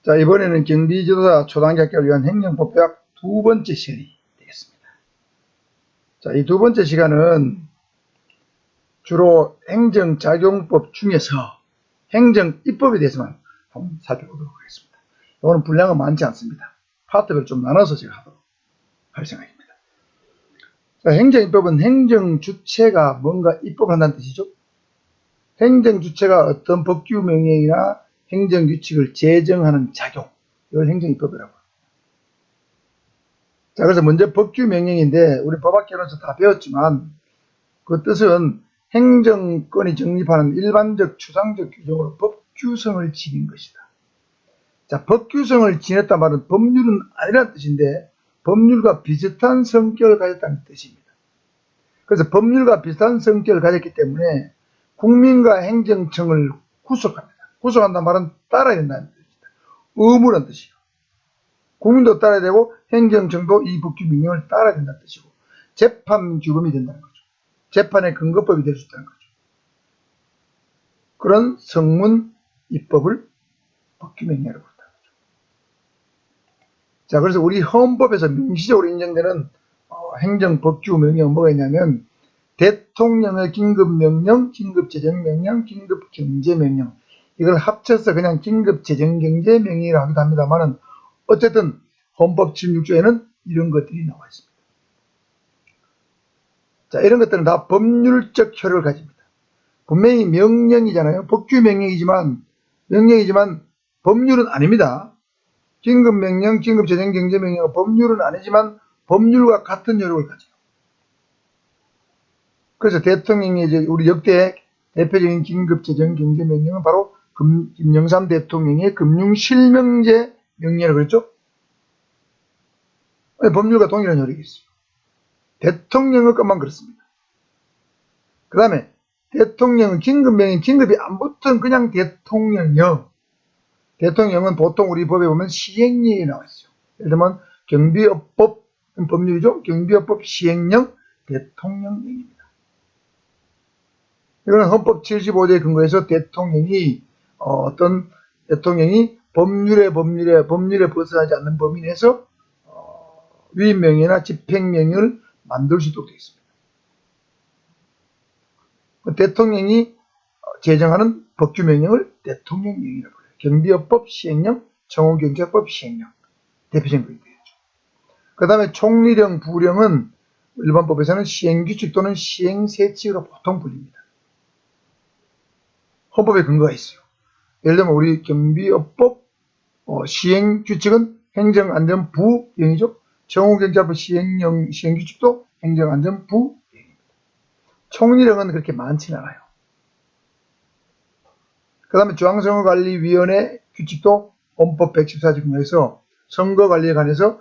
자, 이번에는 경비지도사 초단기학교를 위한 행정법학 두 번째 시간이 되겠습니다. 자, 이 두 번째 시간은 주로 행정작용법 중에서 행정입법에 대해서만 한번 살펴보도록 하겠습니다. 이거는 분량은 많지 않습니다. 파트별로 좀 나눠서 제가 하도록 할 생각입니다. 자, 행정입법은 행정주체가 뭔가 입법한다는 뜻이죠. 행정주체가 어떤 법규 명령이나 행정규칙을 제정하는 작용, 이걸 행정입법이라고 합니다. 자, 그래서 먼저 법규 명령인데 우리 법학개론에서 다 배웠지만 그 뜻은 행정권이 정립하는 일반적 추상적 규정으로 법규성을 지닌 것이다. 자, 법규성을 지녔단 말은 법률은 아니라는 뜻인데 법률과 비슷한 성격을 가졌다는 뜻입니다. 그래서 법률과 비슷한 성격을 가졌기 때문에 국민과 행정청을 구속합니다. 구속한다는 말은 따라야 된다는 뜻입니다. 의무라는 뜻이고, 국민도 따라야 되고 행정청도 이 법규 명령을 따라야 된다는 뜻이고, 재판 규범이 된다는 거죠. 재판의 근거법이 될 수 있다는 거죠. 그런 성문 입법을 법규 명령이라고 한다는 거죠. 자, 그래서 우리 헌법에서 명시적으로 인정되는 행정법규 명령은 뭐가 있냐면 대통령의 긴급명령, 긴급재정명령, 긴급경제명령, 이걸 합쳐서 그냥 긴급재정경제명령이라고 하기도 합니다만은 어쨌든 헌법 76조에는 이런 것들이 나와 있습니다. 자, 이런 것들은 다 법률적 효력을 가집니다. 분명히 명령이잖아요. 법규명령이지만 법률은 아닙니다. 긴급명령, 긴급재정경제명령은 법률은 아니지만 법률과 같은 효력을 가져요. 그래서 대통령이 이제 우리 역대 대표적인 긴급재정경제명령은 바로 김영삼 대통령의 금융실명제 명령이라고 그랬죠? 법률과 동일한 효력이 있어요. 대통령의 것만 그렇습니다. 그 다음에 대통령은 긴급명령, 긴급이 안 붙은 그냥 대통령령. 대통령은 보통 우리 법에 보면 시행령이 나와 있어요. 예를 들면 경비업법 법률이죠. 경비업법 시행령, 대통령령입니다. 이거는 헌법 75조에 근거해서 대통령이 어떤 대통령이 법률에 벗어나지 않는 범위 내에서 위임명령이나 집행명령을 만들 수 있도록 되어 있습니다. 대통령이 제정하는 법규명령을 대통령령이라고 해요. 경비업법 시행령, 정호경제법 시행령, 대표적인 것이 되겠죠. 그 다음에 총리령, 부령은 일반법에서는 시행규칙 또는 시행세칙으로 보통 불립니다. 헌법에 근거가 있어요. 예를 들면 우리 경비업법 시행규칙은 행정안전부령이죠. 정호경제법 시행규칙도 행정안전부령입니다. 총리령은 그렇게 많지는 않아요. 그 다음에 중앙선거관리위원회 규칙도 헌법 114조 근거해서 선거관리에 관해서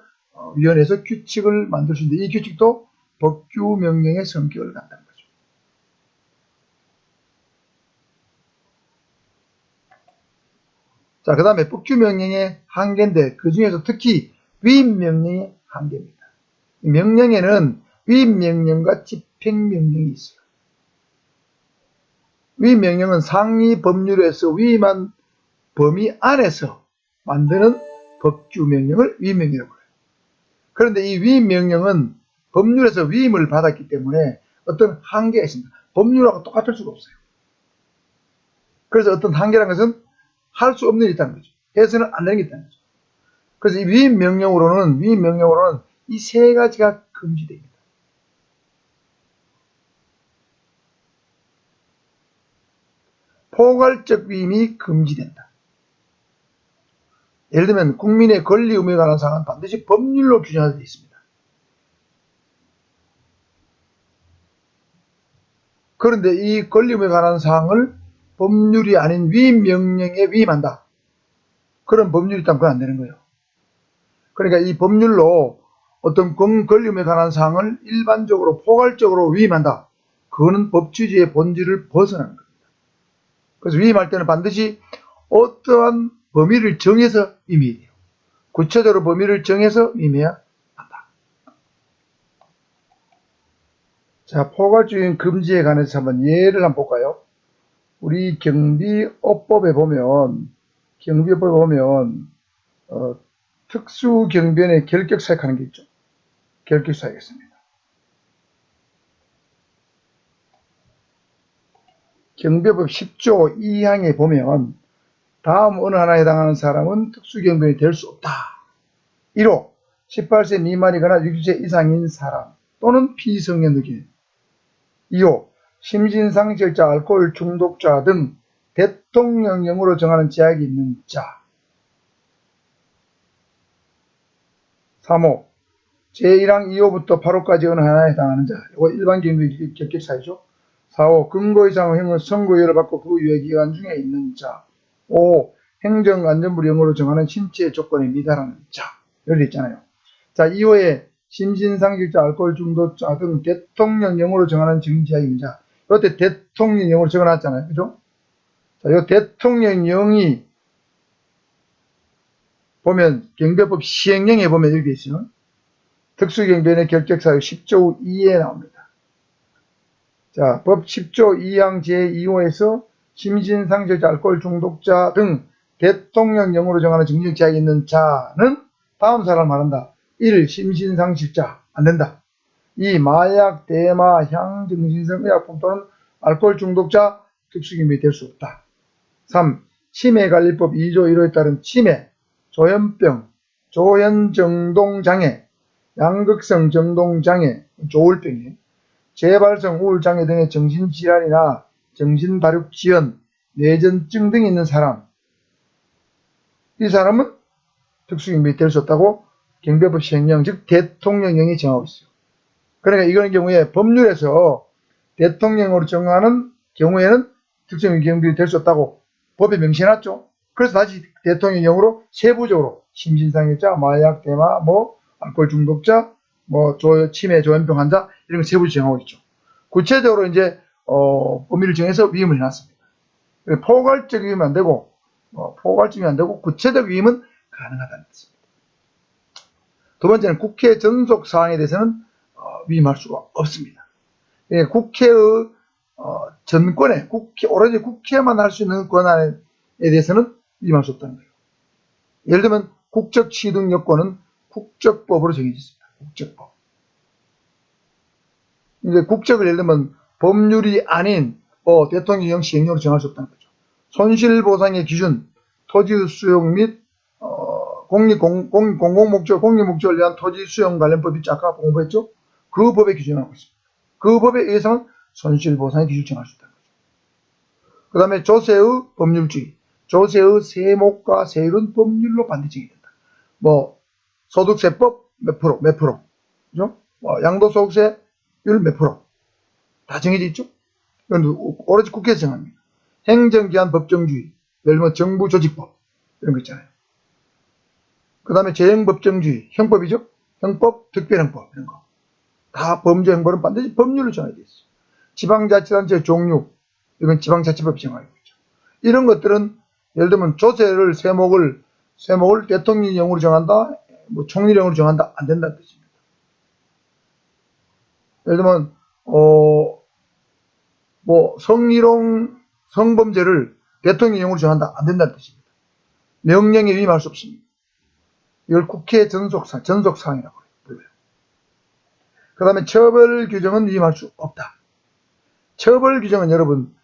위원회에서 규칙을 만들 수 있는데 이 규칙도 법규 명령의 성격을 갖는다는 거죠. 자, 그 다음에 법규 명령의 한계인데 그 중에서 특히 위임명령의 한계입니다. 명령에는 위임명령과 집행명령이 있어요. 위임명령은 상위 법률에서 위임한 범위 안에서 만드는 법규명령을 위임명령이라고 해요. 그런데 이 위임명령은 법률에서 위임을 받았기 때문에 어떤 한계가 있습니다. 법률하고 똑같을 수가 없어요. 그래서 어떤 한계라는 것은 할 수 없는 일이 있다는 거죠. 해서는 안 되는 게 있다는 거죠. 그래서 이 위임명령으로는 이 세 가지가 금지됩니다. 포괄적 위임이 금지된다. 예를 들면 국민의 권리 의무에 관한 사항은 반드시 법률로 규정하게 되어 있습니다. 그런데 이 권리 의무에 관한 사항을 법률이 아닌 위임명령에 위임한다. 그런 법률이 있다면 그건 안 되는 거예요. 그러니까 이 법률로 어떤 권리 의무에 관한 사항을 일반적으로 포괄적으로 위임한다. 그거는 법치주의의 본질을 벗어나는 겁니다. 그래서 위임할 때는 반드시 어떠한 범위를 정해서 위임해야 돼요. 구체적으로 범위를 정해서 위임해야 한다. 자, 포괄적인 금지에 관해서 한번 예를 한번 볼까요? 우리 경비업법에 보면 특수경변의 결격사유하는 게 있죠. 결격사유겠습니다. 경배법 10조 2항에 보면 다음 어느 하나에 해당하는 사람은 특수경변이 될 수 없다. 1호 18세 미만이거나 60세 이상인 사람 또는 피성년득인. 2호 심신상실자, 알코올 중독자 등 대통령령으로 정하는 제약이 있는 자. 3호 제1항 2호부터 8호까지 어느 하나에 해당하는 자. 이거 일반 경비 결격사유죠. 4호 근거 이상의 형을 선고유예를 받고 그 유예 기간 중에 있는 자. 5호 행정안전부를 영어로 정하는 신체 조건에 미달하는 자. 여기 있잖아요. 자, 2호에 심신상실자, 알코올 중독자 등 대통령령으로 정하는 정지하인 자. 이때 대통령령으로 적어놨잖아요. 그죠? 자, 이 대통령령이 보면 경배법 시행령에 보면 여기 있어요. 특수경변의 결격사유 10조 2에 나옵니다. 자, 법 10조 2항 제2호에서 심신상실자, 알코올 중독자 등 대통령령으로 정하는 정지제약이 있는 자는 다음 사람을 말한다. 1. 심신상실자 안된다. 2. 마약, 대마, 향, 정신성 의약품 또는 알코올 중독자 특수경변이 될 수 없다. 3. 치매관리법 2조 1호에 따른 치매, 조현병, 조현정동장애, 양극성 정동장애, 조울병이에요. 재발성 우울장애 등의 정신질환이나 정신발육지연, 뇌전증 등이 있는 사람, 이 사람은 특수경변이 될 수 없다고 경배법 시행령, 즉 대통령령이 정하고 있어요. 그러니까 이런 경우에 법률에서 대통령으로 정하는 경우에는 특수경변이 될 수 없다고 법에 명시해놨죠. 그래서 다시 대통령령으로 세부적으로 심신상실자, 마약, 대마, 알코올 중독자, 치매, 조현병 환자 이런 걸 세부적으로 정하고 있죠. 구체적으로 이제 범위를 정해서 위임을 해놨습니다. 포괄적 위임은 안 되고 포괄적이 안 되고 구체적 위임은 가능하다는 뜻입니다. 두 번째는 국회 전속 사항에 대해서는 위임할 수가 없습니다. 국회의 전권에 오로지 국회만 할 수 있는 권한에 대해서는 위임할 수 없다는 거예요. 예를 들면 국적 취득 요건은 국적법으로 정해져 있습니다. 국적법. 이제 국적을 예를 들면 법률이 아닌 대통령령 시행령으로 정할 수 없다는 거죠. 손실보상의 기준, 토지 수용 및 공공목적을 위한 토지 수용 관련법이 있죠. 아까 공부했죠. 그 법에 기준하고 있습니다. 그 법에 의해서는 손실보상의 기준을 정할 수 있다는 거죠. 그 다음에 조세의 법률주의, 조세의 세목과 세율은 법률로 반드시 정해진다. 소득세법 몇 프로, 그죠? 양도소득세율 몇 프로, 다 정해져 있죠? 이건 오로지 국회에서 정합니다. 행정기한 법정주의, 예를 들면 정부조직법, 이런 거 있잖아요. 그 다음에 재형법정주의, 형법이죠? 형법, 특별형법, 이런 거. 다 범죄 형벌은 반드시 법률로 정해져 있어요. 지방자치단체 종류, 이건 지방자치법이 정하고 있죠. 이런 것들은 예를 들면 조세를 세목을 대통령령으로 정한다, 총리령으로 정한다, 안 된다는 뜻입니다. 예를 들면 성범죄를 대통령령으로 정한다, 안 된다는 뜻입니다. 명령에 위임할 수 없습니다. 이걸 국회 전속사항이라고 불러요. 그 다음에 처벌 규정은 위임할 수 없다. 처벌 규정은 여러분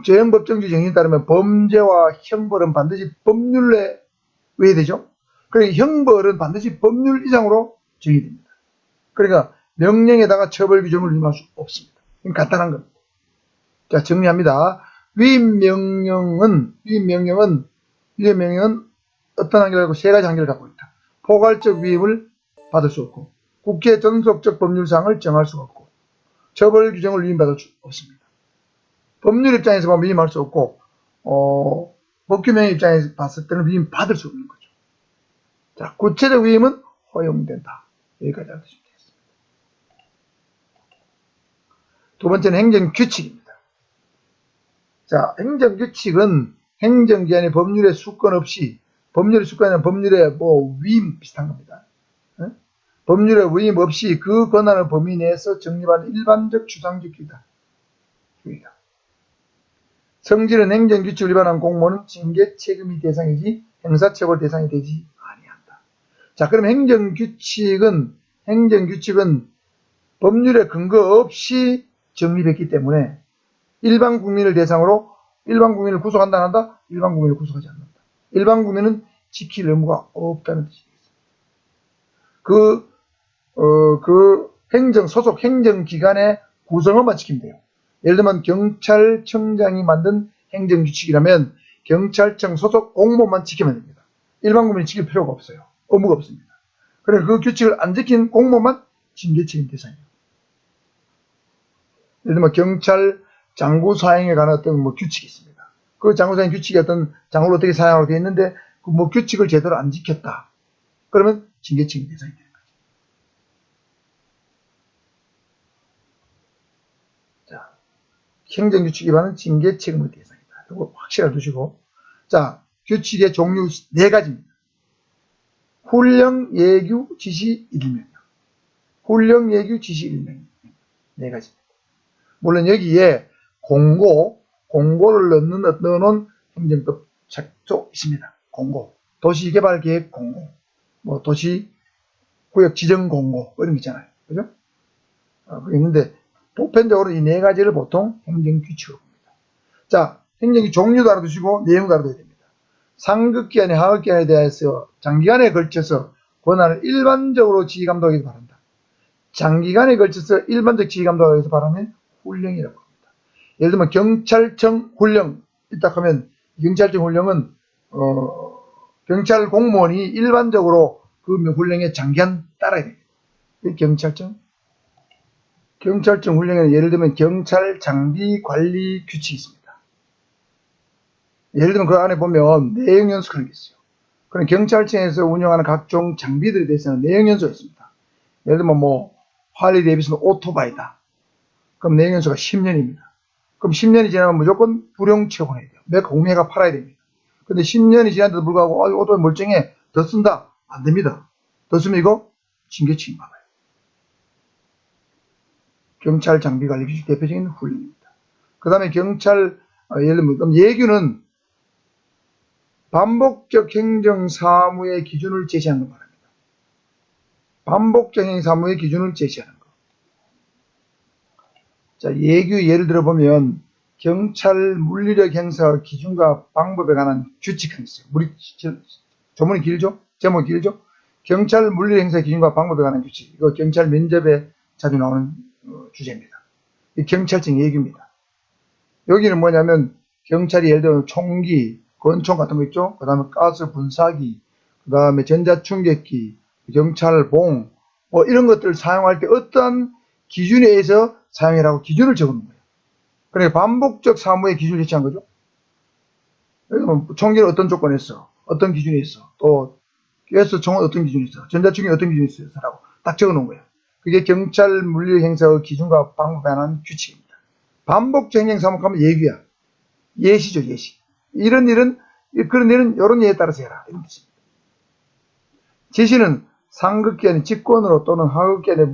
재형법정주의 정신에 따르면 범죄와 형벌은 반드시 법률에 의해야 되죠. 그러니까 형벌은 반드시 법률 이상으로 정의됩니다. 그러니까 명령에다가 처벌 규정을 위임할 수 없습니다. 간단한 겁니다. 자, 정리합니다. 위임명령은 어떤 한계를 갖고 세 가지 한계를 갖고 있다. 포괄적 위임을 받을 수 없고, 국회 전속적 법률사항을 정할 수가 없고, 처벌 규정을 위임받을 수 없습니다. 법률 입장에서 보면 위임할 수 없고, 법규명 입장에서 봤을 때는 위임받을 수 없는 거죠. 자, 구체적 위임은 허용된다. 여기까지 알아두시면 되겠습니다. 두 번째는 행정규칙입니다. 자, 행정규칙은 행정기관의 법률의 수권 없이, 법률의 수권은 법률의 위임 비슷한 겁니다. 법률의 위임 없이 그 권한의 범위 내에서 정립하는 일반적 추상적 규이다. 성질은 행정규칙을 위반한 공무원은 징계 책임이 대상이지 형사처벌 대상이 되지 아니한다. 자, 그럼 행정규칙은 법률에 근거 없이 정립했기 때문에 일반 국민을 대상으로 일반 국민을 구속한다 안 한다? 일반 국민을 구속하지 않는다. 일반 국민은 지킬 의무가 없다는 뜻이겠습니다. 그 소속 행정기관의 구성원만 지키면 돼요. 예를 들면 경찰청장이 만든 행정규칙이라면 경찰청 소속 공무원만 지키면 됩니다. 일반 국민이 지킬 필요가 없어요. 의무가 없습니다. 그래서 그 규칙을 안 지킨 공무원만 징계 책임 대상이에요. 예를 들면 경찰 장구 사행에 관한 어떤 규칙이 있습니다. 그 장구 사행 규칙이 어떤 장구를 어떻게 사용하고 되어 있는데 그 규칙을 제대로 안 지켰다. 그러면 징계 책임 대상이 되는 거죠. 자, 행정규칙 위반은 징계 책임의 대상이다. 이거 확실하게 두시고. 자, 규칙의 종류 4가지입니다. 훈령, 예규, 지시, 일명. 훈령, 예규, 지시, 일명. 4가지입니다. 물론 여기에 공고를 넣어놓은 행정법 책도 있습니다. 공고. 도시개발계획 공고. 도시구역 지정 공고. 이런 거 있잖아요. 그죠? 그게 있는데, 보편적으로 이 4가지를 보통 행정규칙으로 봅니다. 자, 행정규칙 종류도 알아두시고, 내용도 알아둬야 됩니다. 상급기관에 하급기관에 대해서 장기간에 걸쳐서 권한을 일반적으로 지휘감독하기 바란다. 장기간에 걸쳐서 일반적 지휘감독하기 위해서 바라면 훈령이라고 합니다. 예를 들면 경찰청 훈령 있다 하면 경찰청 훈령은 경찰 공무원이 일반적으로 그 훈령에 장기간 따라야 됩니다. 경찰청 훈령에는 예를 들면 경찰 장비 관리 규칙이 있습니다. 예를 들면 그 안에 보면 내용 연수하는 게 있어요. 그럼 경찰청에서 운영하는 각종 장비들에 대해서는 내용 연수가 있습니다. 예를 들면 할리 데이비슨 오토바이다. 그럼 내용 연수가 10년입니다. 그럼 10년이 지나면 무조건 불용 처분해야 돼요. 공매가 팔아야 됩니다. 근데 10년이 지났는데도 불구하고 오토바이 멀쩡해. 더 쓴다. 안 됩니다. 더 쓰면 이거 징계 책임 받아요. 경찰 장비 관리 규칙 대표적인 훈령입니다. 그 다음에 예를 들면 그럼 예규는 반복적 행정사무의 기준을 제시하는 거 말합니다. 반복적 행정사무의 기준을 제시하는 거. 자, 예규 예를 들어보면 경찰 물리력 행사 기준과 방법에 관한 규칙이 있어요. 조문이 길죠? 제목이 길죠? 경찰 물리력 행사 기준과 방법에 관한 규칙. 이거 경찰 면접에 자주 나오는 주제입니다. 이 경찰청 예규입니다. 여기는 뭐냐면 경찰이 예를 들면 총기, 권총 같은 거 있죠? 그 다음에 가스 분사기, 그 다음에 전자충격기, 경찰봉, 이런 것들을 사용할 때 어떠한 기준에 의해서 사용해라고 기준을 적어놓은 거예요. 그러니까 반복적 사무의 기준을 제시한 거죠. 총기는 어떤 조건에 있어? 어떤 기준에 있어? 또, 가스총은 어떤 기준에 있어? 전자충격이 어떤 기준에 있어? 라고 딱 적어놓은 거예요. 그게 경찰 물리 행사의 기준과 방법에 관한 규칙입니다. 반복적 행정사무하면 예규야. 예시죠, 예시. 그런 일은 이런 예에 따라서 해라. 이런 뜻입니다. 지시는 상급기관의 직권으로 또는 하급기관의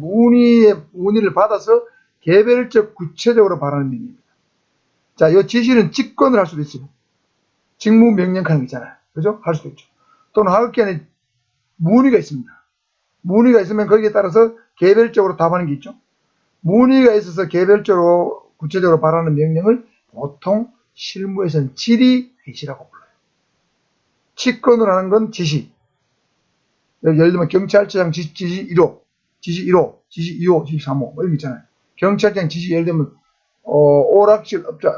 문의를 받아서 개별적 구체적으로 바라는 명령입니다. 자, 이 지시는 직권을 할 수도 있어요. 직무명령하는 거 있잖아요. 그죠? 할 수도 있죠. 또는 하급기관에 문의가 있습니다. 문의가 있으면 거기에 따라서 개별적으로 답하는 게 있죠. 문의가 있어서 개별적으로 구체적으로 바라는 명령을 보통 실무에서는 질의회시라고 불러요. 직권을 하는 건 지시. 예를 들면 경찰청 지시 1호, 지시 1호, 지시 2호, 지시 3호 이런 거 있잖아요. 경찰청 지시 예를 들면 오락실 업자,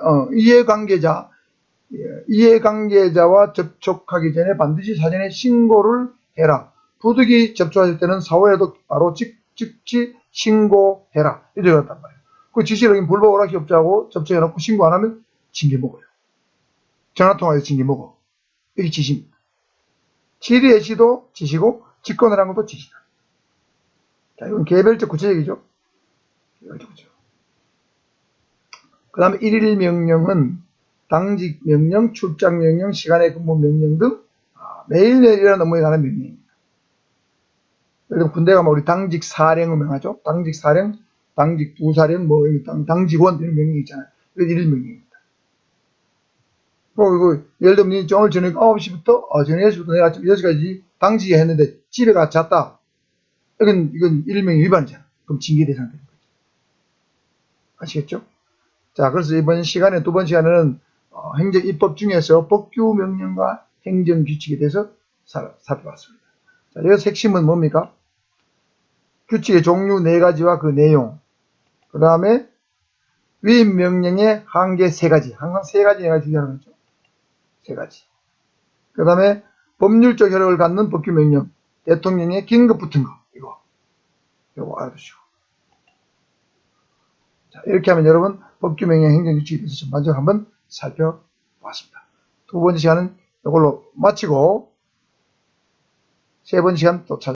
이해관계자와 접촉하기 전에 반드시 사전에 신고를 해라. 부득이 접촉하실 때는 사후에도 바로 즉시 신고해라. 이렇게 했단 말이에요. 그 지시를 불법 오락실 업자하고 접촉해놓고 신고 안 하면 징계 먹어요. 전화통화에서 징계 먹어. 이게 지시입니다. 질의예시도 지시고 직권을 한 것도 지시다. 자, 이건 개별적 구체적이죠. 그 다음에 1일 명령은 당직 명령, 출장 명령, 시간의 근무 명령 등 매일매일 일하는 업무에 관한 명령입니다. 예를 들면 군대 가면 우리 당직 사령을 명하죠. 당직 사령, 당직 부사령, 당직원 이런 명령이 있잖아요. 이건 1일 명령입니다. 이거 예를 들면 오늘 저녁 9시부터 저녁 6시부터 내가 아침 6시까지 당직에 했는데 집에 가 잤다. 이건 일명 위반이잖아. 그럼 징계 대상 되는 거죠. 아시겠죠? 자, 그래서 이번 시간에 두 번 시간에는 행정 입법 중에서 법규 명령과 행정 규칙에 대해서 살펴봤습니다. 자, 여기서 핵심은 뭡니까? 규칙의 종류 4가지와 그 내용. 그 다음에 위임 명령의 한계 3가지. 항상 3가지 내가 중요한 거죠. 3가지. 그 다음에 법률적 효력을 갖는 법규 명령. 대통령의 긴급 붙은 거. 이거 알아두시고. 자, 이렇게 하면 여러분 법규 명령 행정규칙에 대해서 전반적으로 한번 살펴봤습니다. 두 번째 시간은 이걸로 마치고 세 번째 시간 또 찾아뵙겠습니다.